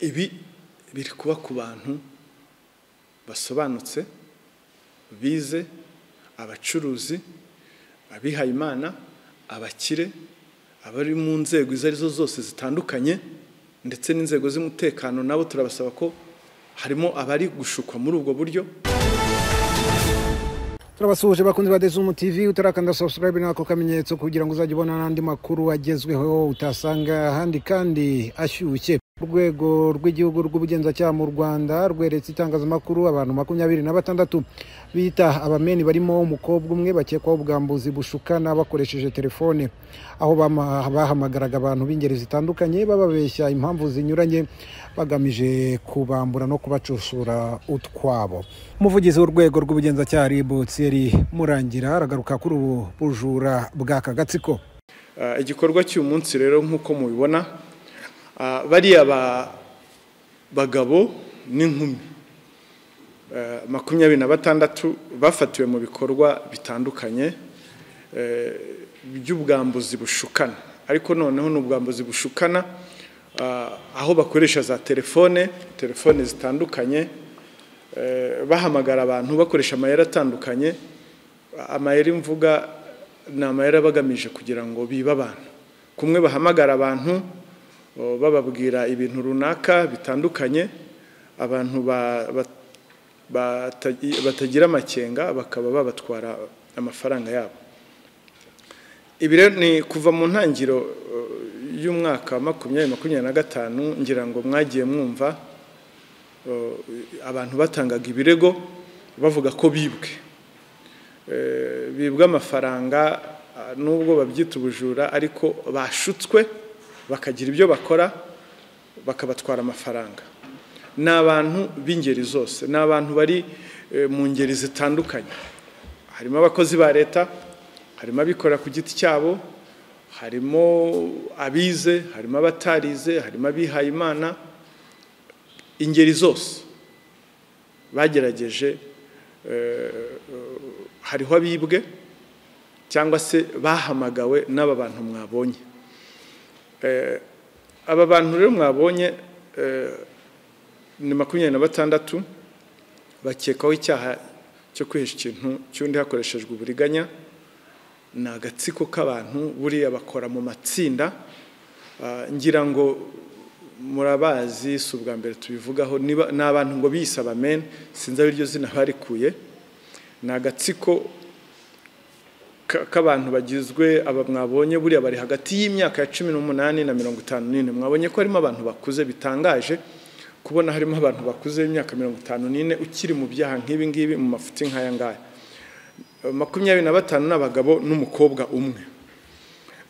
ibi biri kuba ku bantu basobanutse, bize, abacuruzi, abihaye Imana, abakire, abari mu nzego izo arizo zose zitandukanye, ndetse n'inzego z'umutekano nabo turabasaba ko harimo abari gushukwa muri ubwo buryo. Turabasuhuje bakunzi ba Dezumu TV, utarakanda subscribe nako kamenyetso kugira ngo uzajye ubona n'andi makuru agezweho utasanga ahandi kandi ashyushye. Urwego rw'igihugu rw'ubugenzacyaha mu Rwanda rweretse itangazamakuru abantu 26 bita abameni barimo umukobwa umwe bakekwaho ubwambuzi bushukana bakoresheje telefone, aho bahamagaraga abantu b'ingeri zitandukanye bababeshya impamvu zinyuranye bagamije kubambura no kubacushura utwabo. Umuvugizi w'urwego rw'ubugenzacyaha RIB Thierry Murangira aragaruka kuri ubu bujura bw'aka gatsiko. Igikorwa cy'uyu munsi rero nk'uko mubibona, bariya bagabo n'inkumi 26 bafatiwe mu bikorwa bitandukanye by'ubwambuzi bushukana, ariko noneho n'ubwambuzi bushukana aho bakoresha za telefone zitandukanye, bahamagara abantu bakoresha amayeri atandukanye. Amayeri mvuga ni amayeri bagamije kugira ngo biba abantu. Kumwe bahamagara abantu bababwira ibintu runaka bitandukanye, abantu batagira amakenga bakaba babatwara amafaranga yabo. Ibi rero ni kuva mu ntangiro y'umwaka wa 2025, ngira ngo mwagiye mwumva abantu batangaga ibirego bavuga ko bibwe amafaranga, nubwo babyita ubujura ariko bashutswe bakagira ibyo bakora bakabatwara amafaranga. Ni abantu b'ingeri zose, ni abantu bari mu ngeri zitandukanye, harimo abakozi ba leta, harimo abikora ku giti cyabo, harimo abize, harimo abatarize, harimo abihaye Imana. Ingeri zose bagerageje, hariho abibwe cyangwa se bahamagawe n'aba bantu mwabonye. Aba bantu rero mwabonye ni 26 bakekaho icyaha cyo kwihesha ikintu cy'undi hakoreshejwe uburiganya. Ni agatsiko k'abantu buriya bakora mu matsinda, ngira ngo murabazi, si ubwa mbere tubivugaho. Ni abantu ngo biyise abameni, sinzi iryo zina barikuye. Ni agatsiko k'abantu bagizwe, aba mwabonye buriya bari hagati y'imyaka ya 18 na 54. Mwabonye ko harimo abantu bakuze, bitangaje kubona harimo abantu bakuze y'imyaka 54 ukiri mu byaha nk'ibi ngibi mu mafuti nk'aya ngaya. 25 n'abagabo n'umukobwa umwe.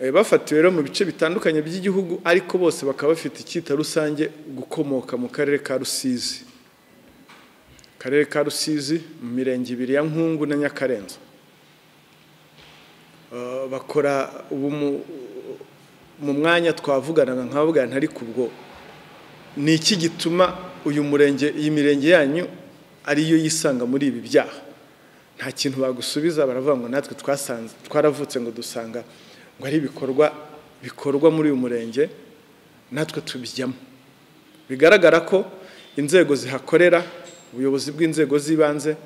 Bafatiwe rero mu bice bitandukanye by'igihugu, ariko bose bakaba bafite icyita rusange gukomoka mu karere ka Rusizi. Karere ka Rusizi mu mirenge 2 ya Nkungu na Nyakarenzo. Bakora ubu mu mwanya twavuganaga nkabugana, ariko ubwo ni iki gituma uyu murenge, iyi mirenge yanyu ariyo yisanga muri ibi byaha? Nta kintu bagusubiza, baravuga ngo natwe twaravutse ngo dusanga ngo ari bikorwa muri uyu murenge, natwe tubijyamo. Bigaragara ko inzego zihakorera, ubuyobozi bw'inzego z'ibanze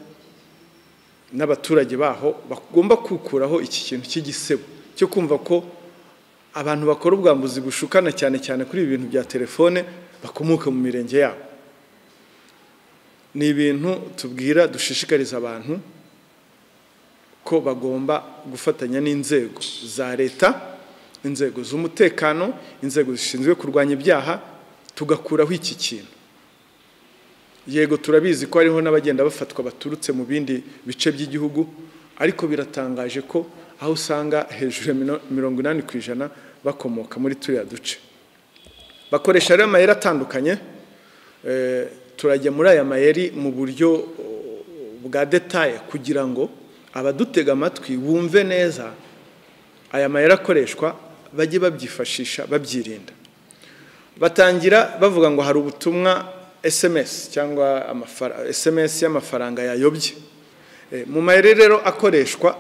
n'abaturage baho bagomba kukuraho iki kintu cy'igisebo cyo kumva ko abantu bakora ubwambuzi bushukana cyane cyane kuri ibi bintu bya telefone bakomoka mu mirenge yabo. Ni ibintu tubwira, dushishikariza abantu ko bagomba gufatanya n'inzego za leta, inzego z'umutekano, inzego zishinzwe kurwanya ibyaha, tugakuraho iki kintu. Yego turabizi ko hariho n'abagenda bafatwa baturutse mu bindi bice by'igihugu, ariko biratangaje ko aho usanga hejuru ya 80% bakomoka muri turiya duce. Bakoresha rero amayeri atandukanye. Turajya muri aya mayeri mu buryo bwa detaye kugira ngo abadutega amatwi bumve neza aya mayeri akoreshwa, bajye babyifashisha babyirinda. Batangira bavuga ngo hari ubutumwa SMS cyangwa SMS y'amafaranga yayobye. Mu mayeri rero akoreshwa,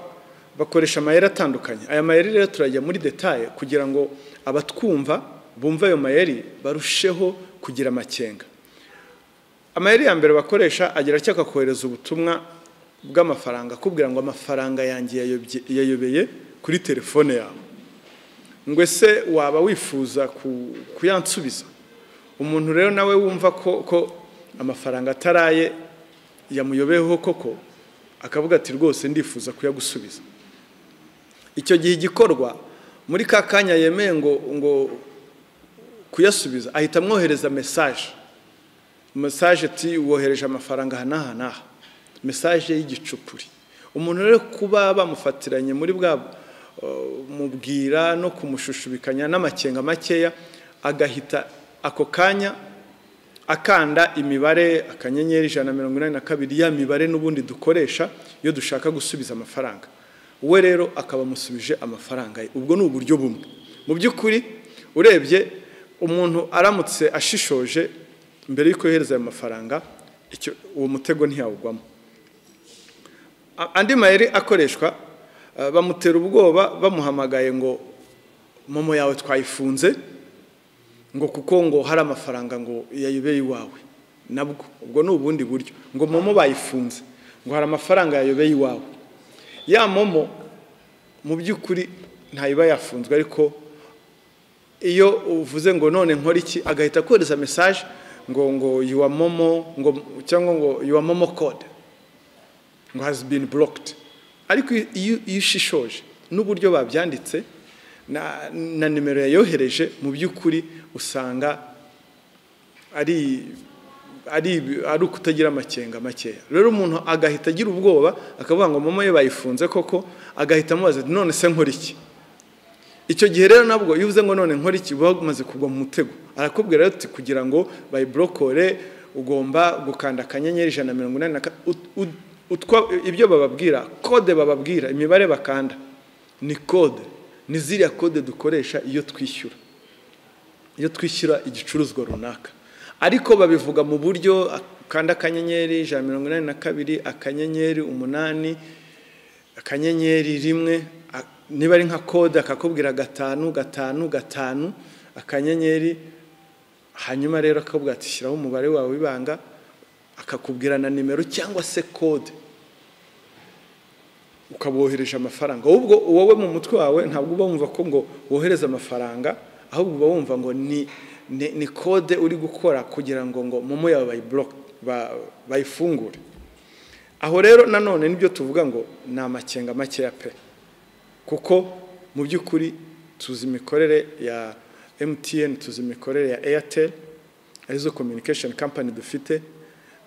bakoresha amayeri atandukanye. Aya mayeri rero turajya muri detaye kugira ngo abatwumva bumva ayo mayeri barusheho kugira amakenga. Amayeri ya mbere bakoresha agira cyaka kohereza ubutumwa bw'amafaranga kubwira ngo amafaranga yanjye yayobeye kuri telefone yawe, ngo ese waba wifuza kuyansubiza. Umuntu rero nawe wumva ko amafaranga ataraye yamuyobeyeho koko, akavuga ati rwose ndifuza kuyagusubiza. Icyo gihe igikorwa muri ka kanya yemeye ngo kuyasubiza, ahita amwohereza message ati wohereje amafaranga hanaha, message y'igicupuri. Umuntu rero kuba bamufatiranye muri bwa mubwira no kumushushubikanya n'amakenga makeya, agahita ako kanya akanda imibare akanyenyeri 182 ya mibare n'ubundi dukoresha iyo dushaka gusubiza amafaranga. We rero akaba musubije amafaranga ye. Ubwo ni uburyo bumwe. Mu by'ukuri urebye umuntu aramutse ashishoje mbere yuko yohereza ayo mafaranga, uwo mutego ntiyawugwamo. Andi mayeri akoreshwa, bamutera ubwoba bamuhamagaye ngo momo yawe twayifunze, ngo kuko ngo hari amafaranga ngo yayobeye iwawe. Nabwo ubwo ni ubundi buryo, ngo momo bayifunze, ngo hari amafaranga yayobeye iwawe. Ya momo mu by'ukuri ntayiba yafunzwe, ariko iyo uvuze ngo none nkora iki, agahita kohereza message ngo your momo, ngo cyangwa ngo your momo code ngo has been blocked. Ariko iyo ushishoje n'uburyo babyanditse na nimero yayohereje, mu by'ukuri usanga ari ukutagira amakenga makeya. Rero umuntu agahita agira ubwoba akavuga ngo momo ye bayifunze koko, agahita amubaza none se nkora iki. Icyo gihe rero nabwo iyo uvuze ngo none nkora iki, bamaze kugwa mu mutego. Arakubwira rero ati kugira ngo bayiblokore ugomba gukanda akanyenyeri 182. Ibyo bababwira, kode bababwira, imibare bakanda ni kode, ni ziriya kode dukoresha iyo twishyura igicuruzwa runaka. Ariko babivuga mu buryo kanda akanyenyeri 182 akanyenyeri 8 akanyenyeri 1, niba ari nka kode akakubwira 555 akanyenyeri, hanyuma rero akabwira ati shyiraho umubare wawe w'ibanga, akakubwira na nimero cyangwa se kode, ukabohereje amafaranga. Ubwo wowe mu mutwe wawe ntabwo uba wumva ko ngo wohereza amafaranga, ahubwo uba wumva ngo ni kode uri gukora kugira ngo momo yawe bayifungure. Aho rero nanone nibyo tuvuga ngo ni amakenga makeya pe, kuko mu by'ukuri tuzi imikorere ya MTN, tuzi imikorere ya Airtel, arizo communication company dufite.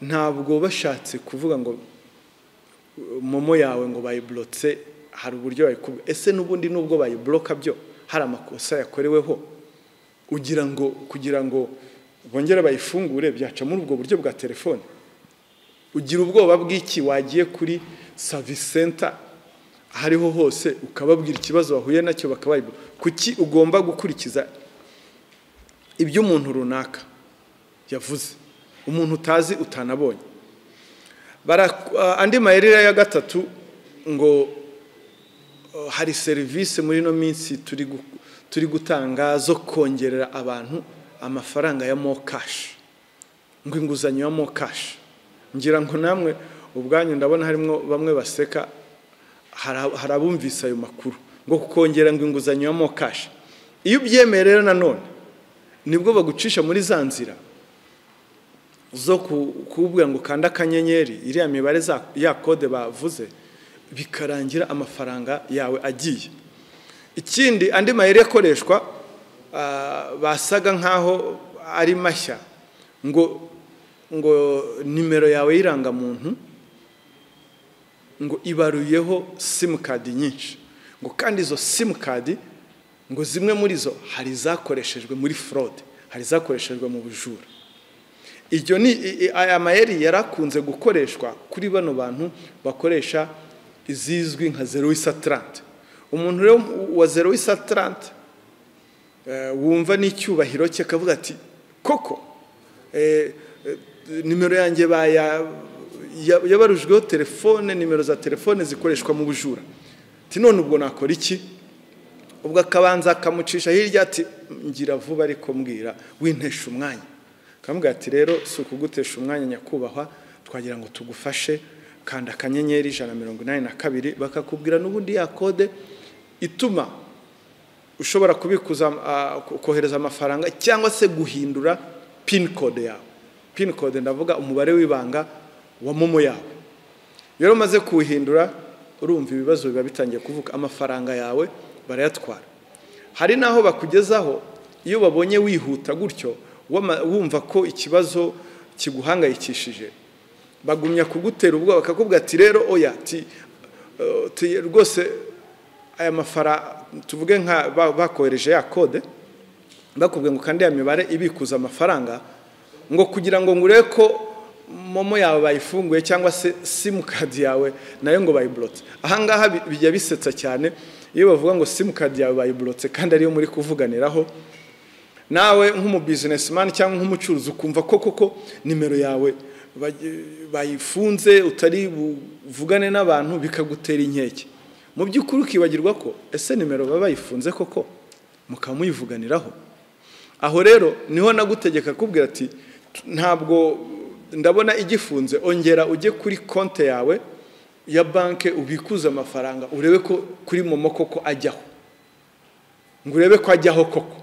Ntabwo bashatse kuvuga ngo momo yawe ngo bayiblotse hari uburyo bayikuba. Ese n'ubundi nubwo bayibloka byo hari amakosa yakoreweho, kugira ngo bongere bayifungure byaca muri ubwo buryo bwa telefone. Ugira ubwoba bw'iki? Wagiye kuri service center hariho hose ukababwira ikibazo wahuye nacyo bakabayibloka. Kuki ugomba gukurikiza ibyo umuntu runaka yavuze, umuntu utazi utanabonye? Andi mayeri ya gatatu, ngo hari service muri no minsi turi gutanga zo kongerera abantu amafaranga ya mo cash, ngo inguzanyo ya mo cash. Ngira ngo namwe ubwanyu ndabona harimo bamwe baseka, harabumvisa ayo makuru ngo kongera ngo inguzanyo ya mo cash. Iyo ubyemerera nanone nibwo bagucisha muri za nzira zo kubwira ngo kanda akanyenyeri iriya mibare ya kode bavuze, bikarangira amafaranga yawe agiye. Ikindi andi mayeri yakoreshwa basaga nkaho ari mashya, ngo nimero yawe y'iranga muntu ngo ibaruyeho sim card nyinshi, ngo kandi izo sim card ngo zimwe muri zo hari zakoreshejwe muri fraud, hari zakoreshejwe mu bujura. Iryo ni aya mayeri yarakunze gukoreshwa kuri bano bantu bakoresha izizwi nka 030. Umuntu rero wa 030 wumva n'icyubahiro cye akavuga ati koko nimero yanjye yabarujweho telefone, nimero za telefone zikoreshwa mu bujura. Ati none ubwo nakora iki? ubwo akabanza akamucisha hirya ati ngira vuba ariko mbwira wintesha umwanya, akamubwira ati rero si ukugutesha umwanya nyakubahwa, twagira ngo tugufashe, kanda akanyenyeri 182 bakakubwira n'ubundi ya kode ituma ushobora kubikuza kohereza amafaranga cyangwa se guhindura pin code yawe. Pin code ndavuga umubare w'ibanga wa momo yawe. Rero maze kuhindura urumva ibibazo biba bitangiye kuvuka, amafaranga yawe barayatwara. Hari naho bakugezaho iyo babonye wihuta gutyo wumva ko ikibazo kiguhangayikishije, bagumya kugutera ubwoba bakakubwira ati rero oya rwose aya mafara tuvuge nka bakohereje ya code bakubwiye ngo kandi ya mibare ibikuza amafaranga ngo kugira ngo ngure ko momo yawe bayifunguye cyangwa se sim card yawe nayo ngo bayiblotse. Ahangaha bijya bisetsa cyane iyo bavuga ngo sim card yawe bayiblotse kandi ariyo muri kuvuganiraho, nawe nk'umu businessman cyangwa nk'umucuruzi ukumva koko nimero yawe bayifunze utari buvugane n'abantu bikagutera inkeke. Mu by'ukuri ukibagirwa ko ese nimero baba bayifunze koko mukamuyivuganiraho. Aho rero niho nagutegeka kubwira ati ntabwo ndabona igifunze, ongera ujye kuri konte yawe ya banke ubikuza amafaranga urebe ko kuri momo koko ajyaho, ngo urebe ko ajyaho koko,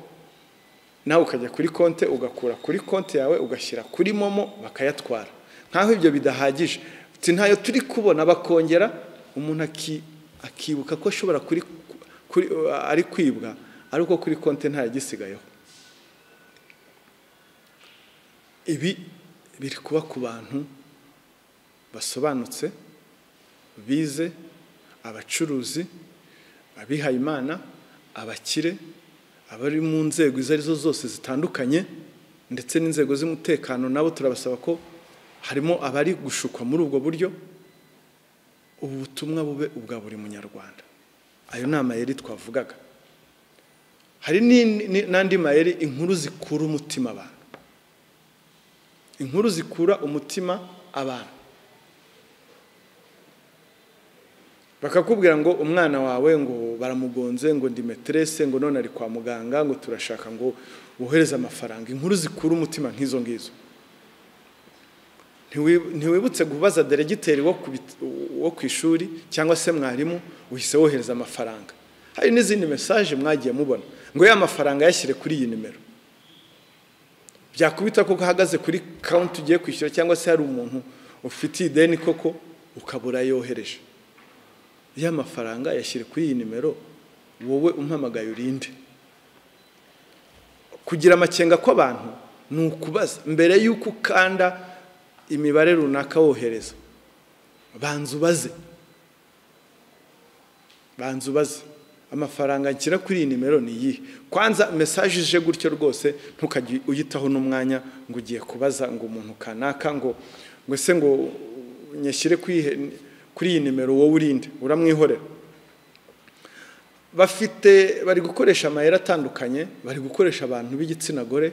nawe ukajya kuri konte ugakura kuri konte yawe ugashyira kuri momo bakayatwara. Nkaho ibyo bidahagije uti ntayo turi kubona, bakongera umuntu akibuka ko ashobora ari kwibwa ariko kuri konte nta yagisigayeho. Ibi biri kuba ku bantu basobanutse, bize, abacuruzi, abihaye Imana, abakire, abari mu nzego izo arizo zose zitandukanye, ndetse n'inzego z'umutekano nabo turabasaba ko harimo abari gushukwa muri ubwo buryo. Ubu butumwa bube ubwa buri munyarwanda. Ayo ni amayeri twavugaga. Hari n'andi mayeri, inkuru zikura umutima abantu. Inkuru zikura umutima abantu. Bakakubwira ngo umwana wawe ngo baramugonze, ngo ndi maîtresse, ngo none ari kwa muganga, ngo turashaka ngo wohereze amafaranga. Inkuru zikura umutima nk'izo ngizo. Ntiwibutse kubaza deregiteri wo ku ishuri cyangwa se mwarimu uhise wohereza amafaranga. Hari n'izindi message mwagiye mubona ngo ya mafaranga yashyire kuri iyi nimero. Byakubita ko hahagaze kuri account ugiye kwishyura cyangwa se hari umuntu ufite ideni koko ukabura yohereje. Ya mafaranga yashyire kuri iyi nimero, wowe umpamagaye urinde. Kugira amakenga ko abantu ni ukubaza mbere y'uko ukanda imibare runaka wohereza. Banzubaze amafaranga nshyira kuri iyi nimero ni iyi. Kwanza message ije gutyo rwose ntukajye uyitaho n'umwanya ngo ugiye kubaza ngo umuntu kanaka ngo se ngo nyashyire kuri iyi nimero wowe urinde, uramwihorera. Bari gukoresha amayeri atandukanye, bari gukoresha abantu b'igitsina gore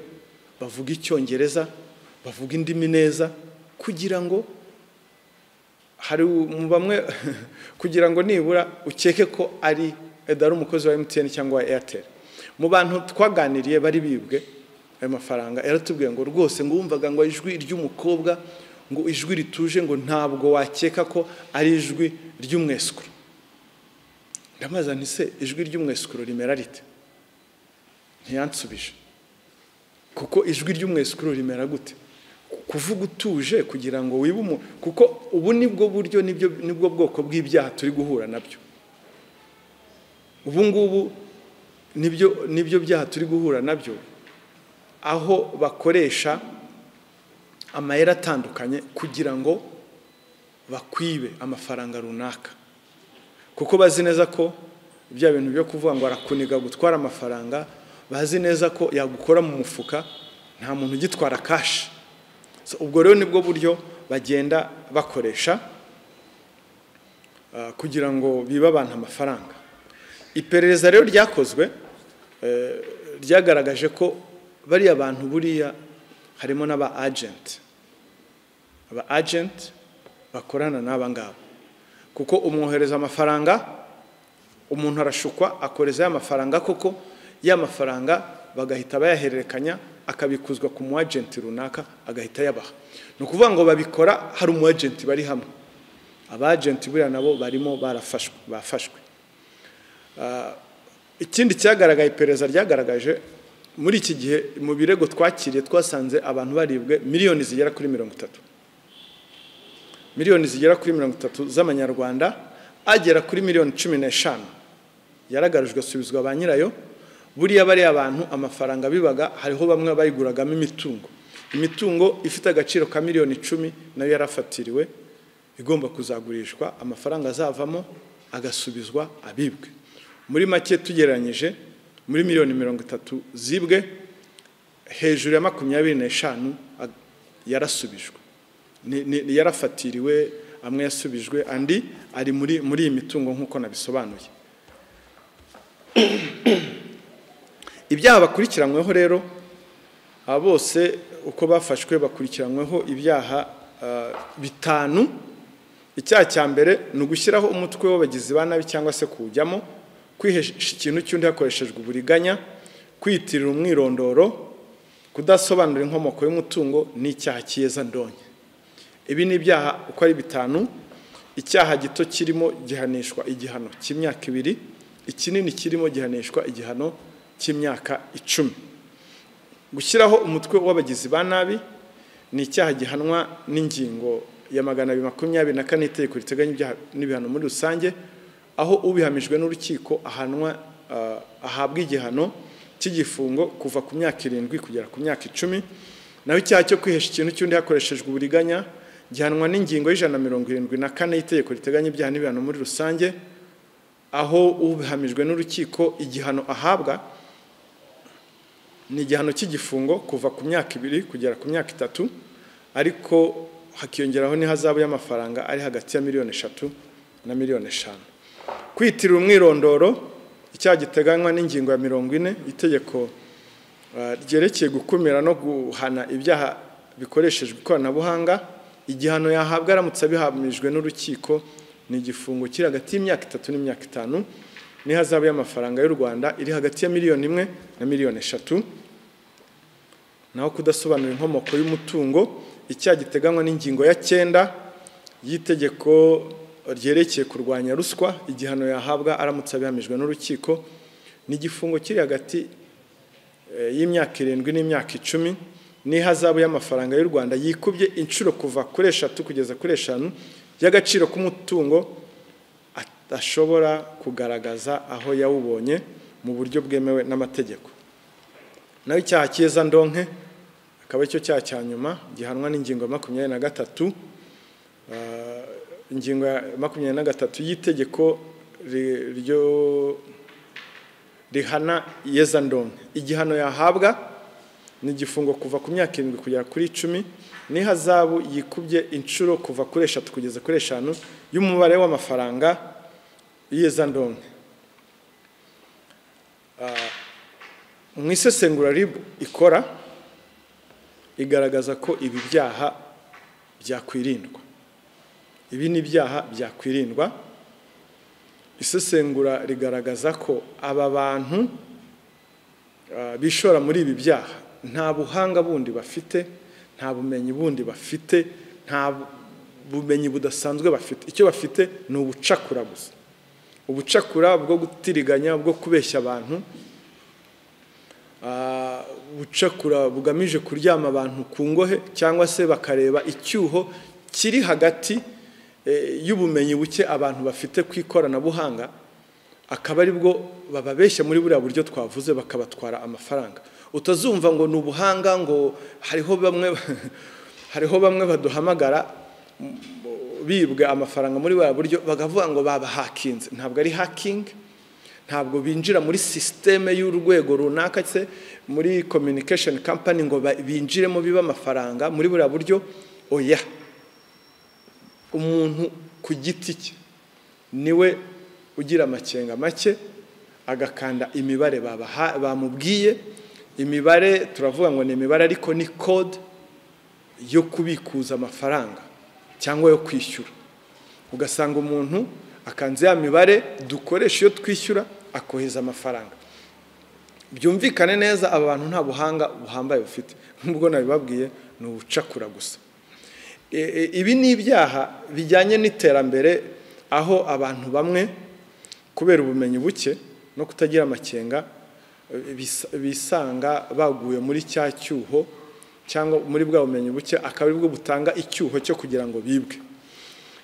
bavuga Icyongereza, bavuga indimi neza, kugira ngo hari mu bamwe kugira ngo nibura ukeke ko ari umukozi wa MTN cyangwa wa Airtel. Mu bantu twaganiriye bari bibwe ayo mafaranga yaratubwiye ngo rwose ngo wumvaga ngo ijwi ry'umukobwa, ngo ijwi rituje, ngo ntabwo wakeka ko ari ijwi ry'umwesukuru. Ndamaza nti se ijwi ry'umwesukuru rimera rite? Ntiyansubije. Kuko ijwi ry'umwesukuru rimera gute? Kuvuga utuje kugira ngo wibe kuko ubu nibwo buryo nibwo bwoko bw'ibyaha turi guhura nabyo. Ubu ngubu nibyo byaha turi guhura nabyo, aho bakoresha amayeri atandukanye kugira ngo bakwibe amafaranga runaka. Kuko bazi neza ko ibya bintu byo kuvuga ngo arakuniga gutwara amafaranga, bazi neza ko yagukora mu mufuka, nta muntu ugitwara cash. Ubwo rero nibwo buryo bagenda bakoresha kugira ngo biba abantu amafaranga. Iperereza rero ryakozwe ryagaragaje ko bari abantu buriya harimo n'aba agent. Aba agent bakorana n'aba ngabo. Kuko umwohereza amafaranga umuntu arashukwa akoreza y'amafaranga koko y'amafaranga bagahita bayahererekanya akabikuzwa ku mu agent runaka agahita yabaha. No kuvuga ngo babikora hari umu agent bari hamwe, aba agent buriya nabo barimo bafashwe. Ikindi cyagaragaye iperereza ryagaragaje muri iki gihe mu birego twakiriye twasanze abantu baribwe miliyoni zigera kuri 30, miliyoni zigera kuri 30 z'amanyarwanda, agera kuri miliyoni 15 yaragarujwe asubizwa ba nyirayo. Buriya bari abantu amafaranga bibaga hariho bamwe bayiguragamo imitungo ifite agaciro ka miliyoni 10 nayo yarafatiriwe igomba kuzagurishwa, amafaranga azavamo agasubizwa abibwe. Muri make tugereranyije muri miliyoni 30 zibwe, hejuru ya 25 yarasubijwe, yarafatiriwe, amwe yasubijwe, andi ari muri iyi mitungo nk'uko nabisobanuye. Ibyaha bakurikiranyweho rero bose uko bafashwe bakurikiranyweho ibyaha 5. Icyaha cya mbere ni ugushyiraho umutwe w'abagizi ba nabi cyangwa se kuwujyamo, kwihesha ikintu cy'undi hakoreshejwe uburiganya, kwiyitirira umwirondoro, kudasobanura inkomoko y'umutungo, n'icyaha cy'iyezandonke. Ibi ni ibyaha uko ari 5. Icyaha gito kirimo gihanishwa igihano cy'imyaka 2, ikinini kirimo gihanishwa igihano cy'imyaka 10. Gushyiraho umutwe w'abagizi ba nabi ni icyaha gihanwa n'ingingo ya 224 itegeko riteganya ibyaha n'ibihano muri rusange, aho ubihamijwe n'urukiko ahabwa igihano cy'igifungo kuva ku myaka 7 kugera ku myaka 10. Naho icyaha cyo kwihesha ikintu cy'undi hakoreshejwe uburiganya gihanwa n'ingingo y'174 itegeko riteganya ibyaha n'ibihano muri rusange, aho ubihamijwe n'urukiko igihano ahabwa ni igihano cy'igifungo kuva ku myaka 2 kugera ku myaka 3, ariko hakiyongeraho n'ihazabu y'amafaranga ari hagati ya miliyoni 3 na miliyoni 5. Kwiyitirira umwirondoro, icyaha giteganywa n'ingingo ya 40 itegeko ryerekeye gukumira no guhana ibyaha bikoreshejwe ikoranabuhanga, igihano yahabwa aramutse abihamijwe n'urukiko ni igifungo kiri hagati y'imyaka 3 n'imyaka 5, n'ihazabu y'amafaranga y'u Rwanda iri hagati ya miliyoni 1 na miliyoni 3. Naho kudasobanura inkomoko y'umutungo, icyaha giteganywa n'ingingo ya 9 y'itegeko ryerekeye kurwanya ruswa, igihano yahabwa aramutse abihamijwe n'urukiko ni igifungo kiri hagati y'imyaka 7 n'imyaka 10, n'ihazabu y'amafaranga y'u Rwanda yikubye inshuro kuva kuri 3 kugeza kuri 5 y'agaciro k'umutungo adashobora kugaragaza aho yawubonye mu buryo bwemewe n'amategeko. Naho icyaha cy'iyezandonke akaba icyo cyaha cya nyuma gihanwa n'ingingo ya 23, ingingo ya 23 y'itegeko rihana iyezandonke. Igihano yahabwa ni igifungo kuva ku myaka 7 kugera kuri 10, n'ihazabu yikubye inshuro kuva kuri 3 kugeza kuri 5 y'umubare w'amafaranga y'iyezandonke. Mu isesengura RIB ikora igaragaza ko ibi byaha byakwirindwa. Ibi ni ibyaha byakwirindwa. Isesengura rigaragaza ko aba bantu bishora muri ibi byaha nta buhanga bundi bafite, nta bumenyi bundi bafite, nta bumenyi budasanzwe bafite. Icyo bafite ni ubucakura gusa, ubucakura bwo gutiriganya, bwo kubeshya abantu, bucakura bugamije kuryama abantu ku ngohe, cyangwa se bakareba icyuho kiri hagati y'ubumenyi buke abantu bafite ku ikoranabuhanga, akaba ari bwo bababeshya muri buriya buryo twavuze bakabatwara amafaranga. Utazumva ngo ni ubuhanga, ngo hariho bamwe baduhamagara bibwe amafaranga muri buriya buryo bagavuga ngo babahakinze. Ntabwo ari hacking, ntabwo binjira muri systeme y'urwego runaka se muri communication company ngo binjiremo biba amafaranga muri buriya buryo. Oya, umuntu ku giti cye niwe ugira amakenga make agakanda imibare bamubwiye. Imibare turavuga ngo ni imibare ariko ni code yo kubikuza amafaranga cyangwa yo kwishyura. Ugasanga umuntu akanze ya mibare dukoresha iyo twishyura akoheza amafaranga. Byumvikane neza, aba bantu nta buhanga buhambaye bufite, nk'ubwo nabibabwiye ni ubucakura gusa. Ibi ni ibyaha bijyanye n'iterambere, aho abantu bamwe kubera ubumenyi buke no kutagira amakenga bisanga baguye muri cya cyuho, cyangwa muri bwa bumenyi buke akaba aribwo butanga icyuho cyo kugira ngo bibwe.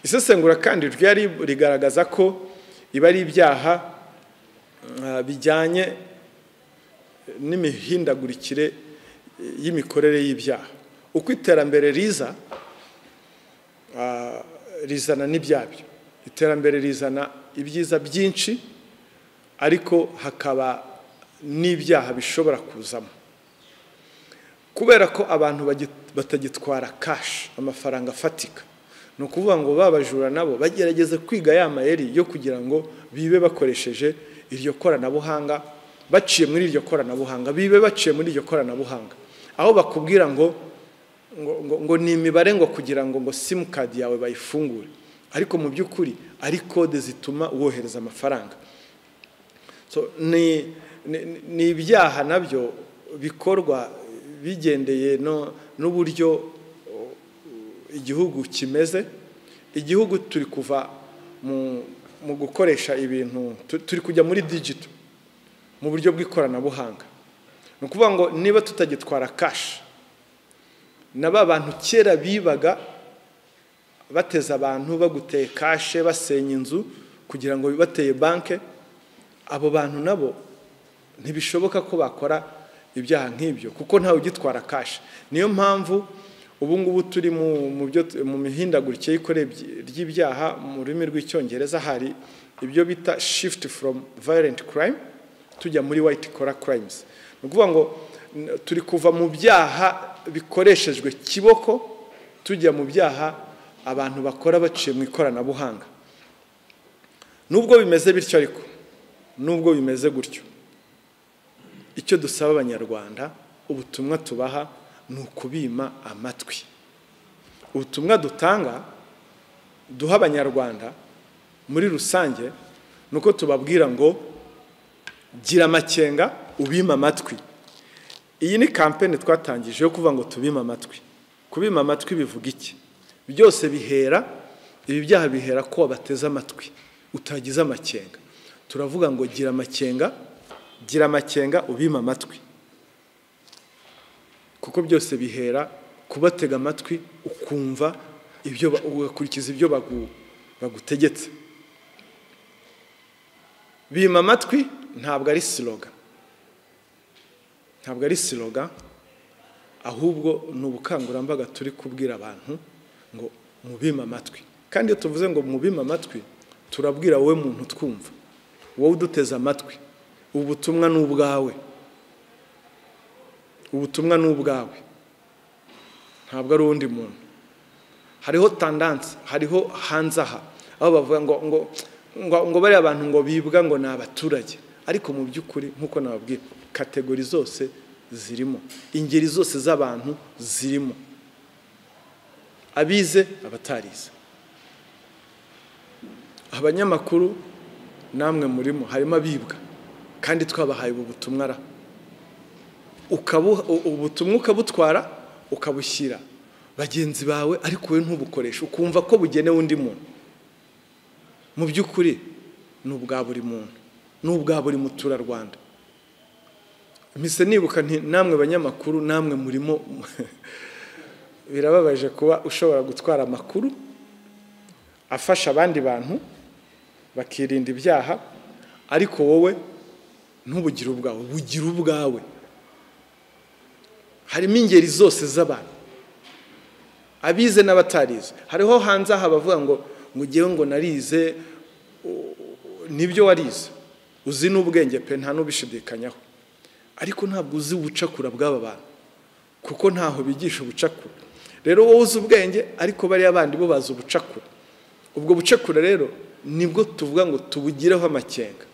Isesengura kandi ryari rigaragaza ko iba ari ibyaha bijyanye n'imihindagurikire y'imikorere y'ibyaha. Uko iterambere riza rizana n'ibyabyo. Iterambere rizana ibyiza byinshi, ariko hakaba n'ibyaha bishobora kuzamo. Kubera ko abantu batagitwara cash, amafaranga afatika, ni ukuvuga ngo babajura nabo bagerageze kwiga ya mayeri yo kugira ngo bibe bakoresheje iryo koranabuhanga, baciye muri iryo koranabuhanga, bibe baciye muri iryo koranabuhanga, aho bakubwira ngo ni imibare ngo kugira ngo sim card yawe bayifungure, ariko mu by'ukuri ari kode zituma wohereza amafaranga. So ni ibyaha nabyo bikorwa bigendeye n'uburyo igihugu kimeze. Igihugu turi kuva mu gukoresha ibintu, turi kujya muri digital mu buryo bw'ikoranabuhanga. Ni ukuvuga ngo niba tutagitwara cash, naba bantu kera bibaga bateza abantu baguteye cash, basenya inzu kugira ngo bateye banke, abo bantu nabo ntibishoboka ko bakora ibyaha nk'ibyo kuko ntawe ugitwara cash. Niyo mpamvu ubu ngubu turi mu mihindagurikire ry'ibyaha mu rurimi rw'icyongereza, hari ibyo bita shift from violent crime tujya muri white collar crimes. Ni ukuvuga ngo turi kuva mu byaha bikoreshejwe kiboko tujya mu byaha abantu bakora baciye mu ikoranabuhanga. Nubwo bimeze bityo, ariko nubwo bimeze gutyo, icyo dusaba abanyarwanda, ubutumwa tubaha ni ukubima amatwi. Ubutumwa dutanga duha abanyarwanda muri rusange ni uko tubabwira ngo gira amakenga, ubima amatwi. Iyi ni kampeni twatangije yo kuvuga ngo tubima amatwi. Kubima amatwi bivuga iki? Byose bihera, ibi byaha bihera ko wabateze amatwi, utagize amakenga. Turavuga ngo gira amakenga, ubima amatwi, kuko byose bihera kubatega amatwi, ukumva ibyo, ugakurikiza ibyo bagutegetse. Bima amatwi ntabwo ari slogan, ahubwo ni ubukangurambaga turi kubwira abantu ngo mubima amatwi. Kandi iyo tuvuze ngo mubima amatwi, turabwira wowe muntu twumva, wowe uduteze amatwi, ubutumwa ni ubwawe, ntabwo ari uwundi muntu. Hariho tendance, hariho hanze aha aho bavuga ngo bari abantu ngo bibwa ngo ni abaturage, ariko mu by'ukuri nk'uko nababwira, kategori zose zirimo, ingeri zose z'abantu zirimo, abize, abatarize. Abanyamakuru namwe murimo, harimo abibwa, kandi twabahaye ubutumwa ubutumwa ukabutwara ukabushyira bagenzi bawe, ariko we ntubukoresha, ukumva ko bugenewe undi muntu. Mu by'ukuri ni ubwa buri muntu, ni ubwa buri muturarwanda. Mpise nibuka nti namwe banyamakuru, namwe murimo birababaje kuba ushobora gutwara amakuru afasha abandi bantu bakirinda ibyaha, ariko wowe ntubugire ubwawe, bugira ubwawe. Harimo ingeri zose z'abantu, abize n'abatarize. Hariho hanze aha bavuga ngo ngewe ngo narize, nibyo warize, uzi n'ubwenge pe, nta n'ubishidikanyaho, ariko ntabwo uzi ubucakura bw'aba bantu, kuko ntaho bigisha ubucakura. Rero wowe uzi ubwenge, ariko bariya bandi bo bazi ubucakura. Ubwo bucakura rero nibwo tuvuga ngo tubugireho amakenga,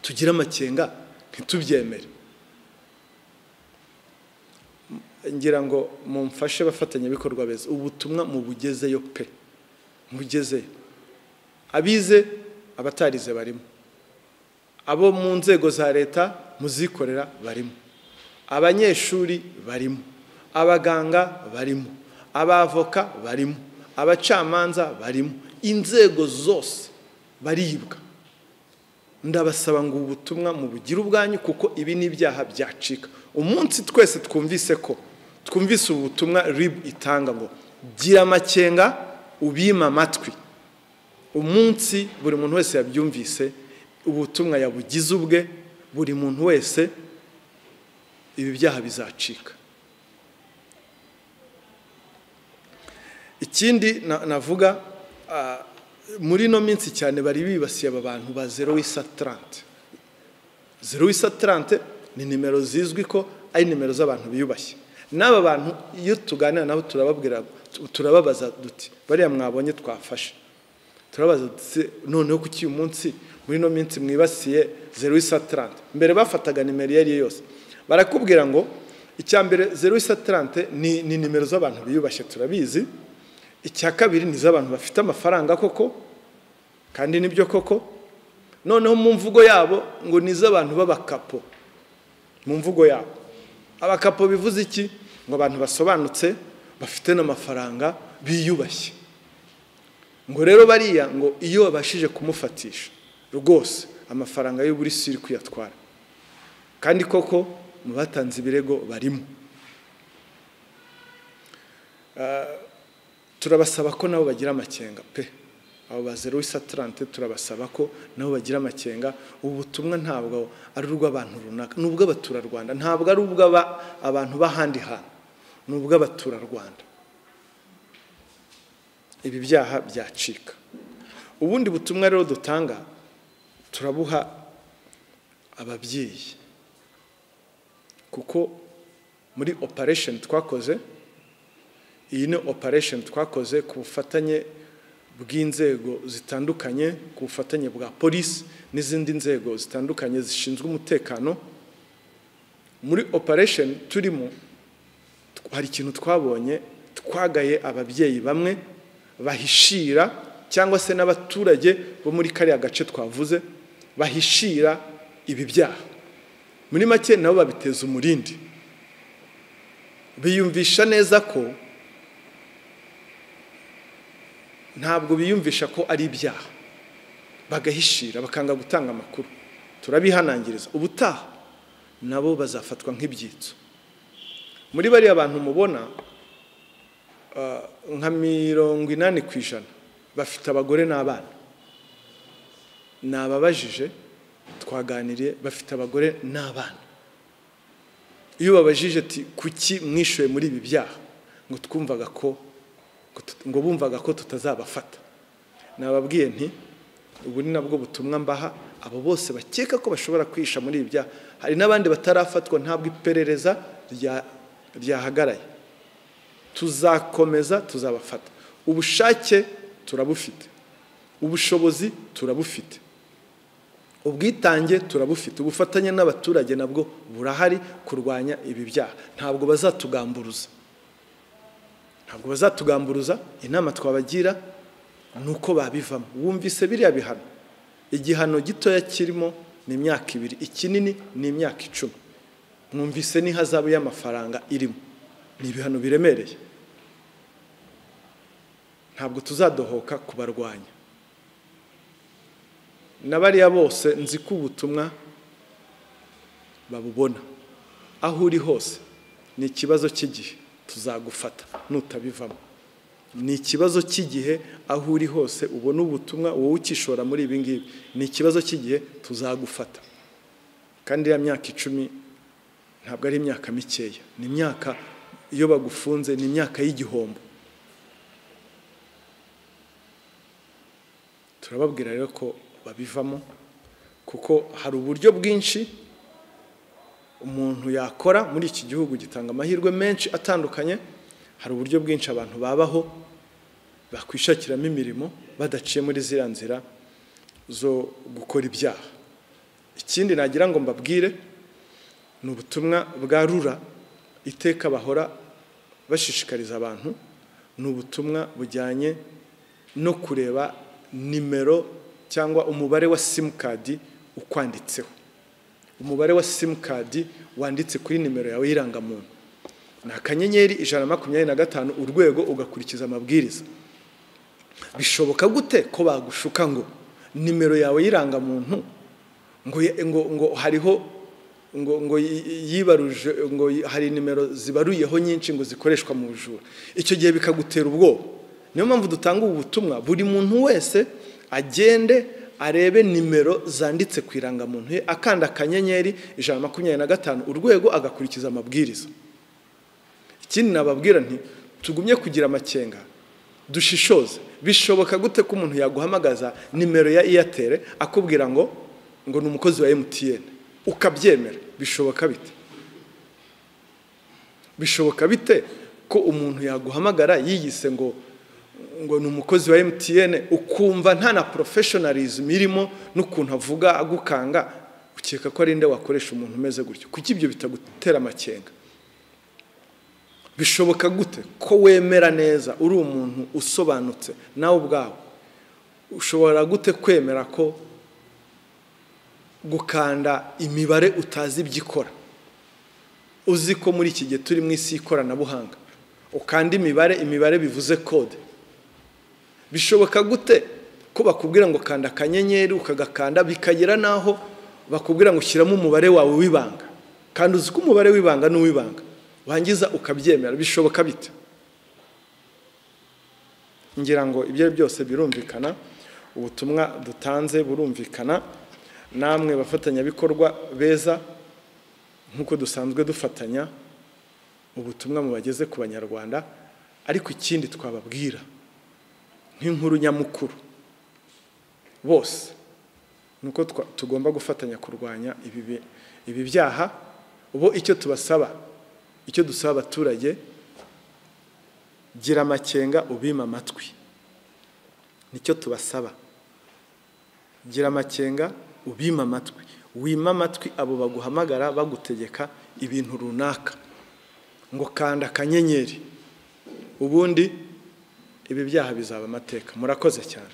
tugire amakenga, ntitubyemere. Ngira ngo mumfashe bafatanya bikorwa beza, ubutumwa mubugezeyo pe, mubugezeyo. abize abatarize barimo, abo mu nzego za leta muzikorera barimo, abanyeshuri barimo, abaganga barimo, abavoka barimo, abacamanza barimo, inzego zose baribwa. Ndabasaba ngo ubutumwa mu bugira ubwanyu, kuko ibi ni ibyaha byacika. Umunsi twese twumvise ubutumwa RIB itanga ngo gira amakenga ubima amatwi, umunsi buri muntu wese yabyumvise ubutumwa yabugize ubwe, buri muntu wese, ibi byaha bizacika. Ikindi navuga, muri no minsi cyane bari bibasiye aba bantu ba 0830. 0830 ni nimero zizwi ko ari nimero z'abantu biyubashye. N'aba bantu iyo tuganira nabo turababaza duti bariya mwabonye twafashe, turabaza duti noneho kuki uyu munsi muri no minsi mwibasiye 0830. Mbere bafataga nimero yari yose, barakubwira ngo icyambere 0830 ni nimero z'abantu biyubashye, turabizi. Icya kabiri ni z'abantu bafite amafaranga koko, kandi nibyo koko. Noneho mu mvugo yabo ngo ni z'abantu b'abakapo. Mu mvugo yabo abakapo bivuze iki? Ngo abantu basobanutse, bafite n'amafaranga, biyubashye. Ngo rero bariya ngo iyo babashije kumufatisha rwose amafaranga y'uburi siri kuyatwara, kandi koko mu batanze ibirego barimo. Turabasaba ko nabo bagira amakenga pe, abo ba 0830 turabasaba ko nabo bagira amakenga. Ubu butumwa ntabwo ari urw'abantu runaka, nubwo abaturarwanda, ntabwo ari ubw'abantu bahandi hantu, nubwo abaturarwanda. Ibi byaha byacika. Ubundi butumwa rero dutanga turabuha ababyeyi, kuko muri operation twakoze, iyi ni operation twakoze ku bufatanye bw'inzego zitandukanye, ku bufatanye bwa polisi n'izindi nzego zitandukanye zishinzwe umutekano. Muri operation turimo hari ikintu twabonye, twagaye ababyeyi bamwe bahishira, cyangwa se n'abaturage bo muri kariya gace twavuze bahishira ibi byaha. Muri make nabo babiteza umurindi, biyumvisha neza ko, ntabwo biyumvisha ko ari ibyaha, bagahishira, bakanga gutanga amakuru. Turabihanangiriza ubutaha nabo bazafatwa nk'ibyitso. Muri bariya abantu mubona nka 80% bafite abagore n'abana. Nababajije, twaganiriye, bafite abagore n'abana. Iyo babajije ati kuki mwishoye muri ibi byaha, ngo twumvaga ko ngo bumvaga ko tutazabafata. Nababwiye nti ubu ni nabwo butumwa mbaha abo bose bakeka ko bashobora kwisha muri ibi byaha. Hari n'abandi batarafatwa, ntabwo iperereza ryahagaraye. Tuzakomeza, tuzabafata. Ubushake turabufite, ubushobozi turabufite, ubwitange turabufite, ubufatanye n'abaturage nabwo burahari kurwanya ibi byaha. Ntabwo bazatugamburuza, ntabwo bazatugamburuza. Inama twabagira nuko babivamo. Wumvise biriya bihano, igihano gitoya kirimo ni imyaka 2, ikinini ni imyaka 10. Mwumvise ni hazabu y'amafaranga irimo. Ni ibihano biremereye. Ntabwo tuzadohoka kubarwanya. Nabariya bose nzi ko ubutumwa babubona aho uri hose. Ni ikibazo cy'igihe tuzagufata nutabivamo. Ni ikibazo cy'igihe aho uri hose ubona ubutumwa wowe ukishora muri ibi ngibi. Ni ikibazo cy'igihe tuzagufata. Kandi ya myaka 10 ntabwo ari imyaka mikeya, ni imyaka, iyo bagufunze ni imyaka y'igihombo. Turababwira rero ko babivamo, kuko hari uburyo bwinshi umuntu yakora muri iki gihugu gitanga amahirwe menshi atandukanye. Hari uburyo bwinshi abantu babaho bakwishakiramo imirimo badaciye muri ziriya nzira zo gukora ibyaha. Ikindi nagira ngo mbabwire ni ubutumwa bwa RURA iteka bahora bashishikariza abantu. Ni ubutumwa bujyanye no kureba nimero cyangwa umubare wa simukadi ukwanditseho. Umubare wa simukadi wanditse kuri nimero yawe y'irangamuntu ni akanyenyeri 125 urwego ugakurikiza amabwiriza. Bishoboka gute ko bagushuka ngo nimero yawe y'irangamuntu ngo hariho ngo yibaruje ngo hari nimero zibaruyeho nyinshi ngo zikoreshwa mu bujura? Icyo gihe bikagutera ubwoba. Niyo mpamvu dutanga ubu butumwa, buri muntu wese agende arebe nimero zanditse ku irangamuntu ye, akanda akanyenyeri 125 urwego agakurikiza amabwiriza. Ikindi nababwira nti tugumye kugira amakenga, dushishoze. Bishoboka gute ko umuntu yaguhamagaza nimero ya Airtel akubwira ngo ni umukozi wa MTN ukabyemera? Bishoboka bite? Bishoboka bite ko umuntu yaguhamagara yiyise ngo ni umukozi wa MTN ukumva nta na professionalism irimo n'ukuntu avuga agukanga, ukeka ko ari nde wakoresha umuntu umeze gutyo? Kuki ibyo bitagutera amakenga? Bishoboka gute ko wemera neza uri umuntu usobanutse nawe ubwawe? Ushobora gute kwemera ko gukanda imibare utazi ibyikora, uzi ko muri iki gihe turi mu isi y'ikoranabuhanga, ukanda imibare bivuze code? Bishoboka gute ko bakubwira ngo kanda akanyenyeri ukagakanda bikagera naho bakubwira ngo shyiramo umubare wawe w'ibanga, kandi uzi ko umubare w'ibanga n'uw'ibanga, wangiza ukabyemera? Bishoboka bite? Ngira ngo ibyo byose birumvikana, ubutumwa dutanze burumvikana. Namwe bafatanyabikorwa beza, nkuko dusanzwe dufatanya, ubutumwa mubageze ku Banyarwanda. Ariko ikindi twababwira nk'inkuru nyamukuru bose nuko tugomba gufatanya kurwanya ibi byaha. Ubo icyo tubasaba, icyo dusaba abaturage, gira amakenga ubima amatwi. Nicyo tubasaba, gira amakenga ubima amatwi. Wima amatwi abo baguhamagara bagutegeka ibintu runaka ngo kanda akanyenyeri, ubundi ibi byaha bizaba amateka. Murakoze cyane.